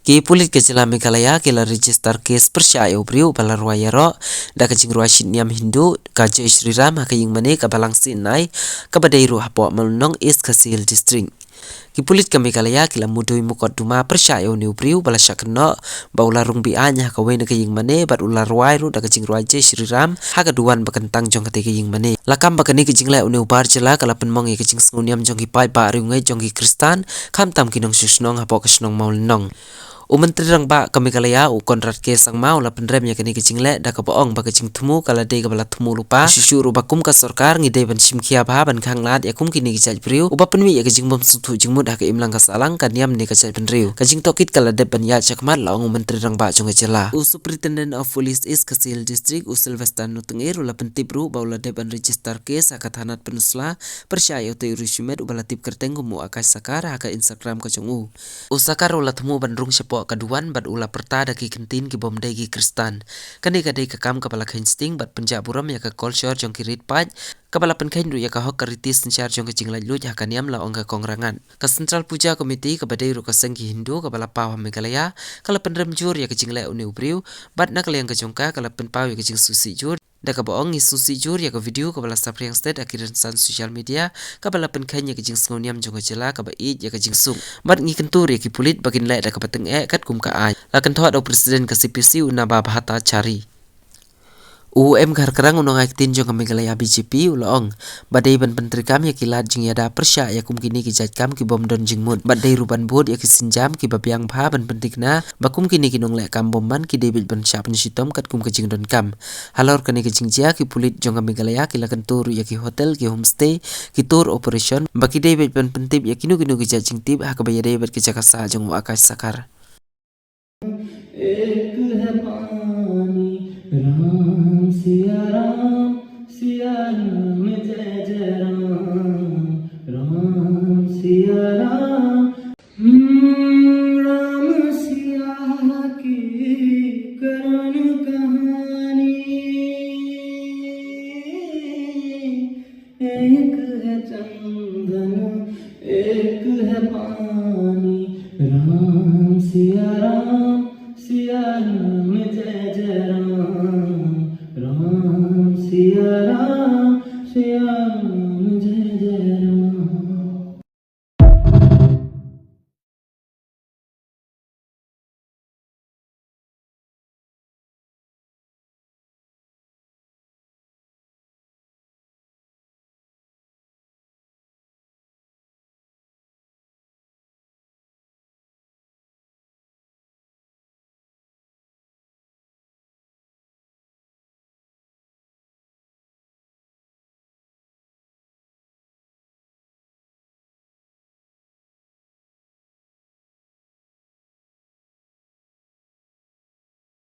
Ki pulit ke jela Meghalaya kila register kes persya briu bala ruayaro da kajing ruasin niam Hindu ka Jai Shri Ram ka ying mane ka balang sinai ka badairu hapo malnong East Khasil district. Ki pulit ke Meghalaya kila mudui mukot duma persya ni briu bala syakno ba ularung bi anya ka wena ka ying mane bat ular ruairu da kajing ruai Jai Shri Ram ha ka duan bakentang jong ka ying mane. Lakam bakani kajing la uni ubar jela kala penmong ye kajing nguniam jong ki pai ba riungai jong ki Kristan kam tam kinong susnong hapo ka snong maulnong. Menteri rang ba ke Meghalaya kontrak ke sang mau la penrem ya kini kecing le da ka boong ba kecing temu kala de ka bala temu lupa susu ruba kum ka sarkar ngi de ban sim khia ba ban khang lat ya kum kini ki priu uba penwi ya kecing bom sutu jing mud ha ka imlang ka salang kan yam ni ka chat penriu kecing tokit kala de ban ya chakmat la menteri rang ba jong jela Superintendent of Police East Khasil District Sylvester Nutengir la pentipru ba ula de ban register kes ka thanat penusla persya te rusumet ubala tip kerteng mu akas sakar ha ka Instagram ka jong usakar ula temu ban rung kaduan bat ula perta daki kentin ki bom dagi Kristan kani kadai kakam kepala insting bat penjaburam ya ka culture jong kirit pat kepala penkain ru ya ka hok karitis sencar jong kecing lajlut ya kaniam la ongka kongrangan ka Central Puja Committee ka badai ru ka sengki Hindu kepala pawah Meghalaya kala penrem jur ya kecing la uni ubriu bat nak yang kejongka kala penpaw ya kecing susi jur da ka boong ngi susi jur ya ka video kepala Sapriang State akhiran san social media kepala penkain ya kecing ngoniam jong jela ka bait ya kecing sung bat ngi kentur ya ki pulit bagin la da ka pateng kat kum ka ai la kan thot presiden ka CPC una ba bahata cari UM kerang unong aktin jong Meghalaya BJP ulong badai ban penteri kam ya kilat jing yada persya ya kum kini ki jat kam ki bom don jing mud badai ruban bod ya ki sinjam ki babiang pha ban pentikna bakum kini ki nong le kam bomban ki David ban sya pensitom kat kum ka jing don kam halor kani ki jing jia ki pulit jong Meghalaya ki la tur ya ki hotel ki homestay ki tour operation baki David ban pentip ya kinu ki jat jing tip ha ka bayar David ki jakasa jong akas sakar Siya राम जय जय राम सिया राम सिया की करुण कहानी एक है चंदन एक है पानी राम सिया राम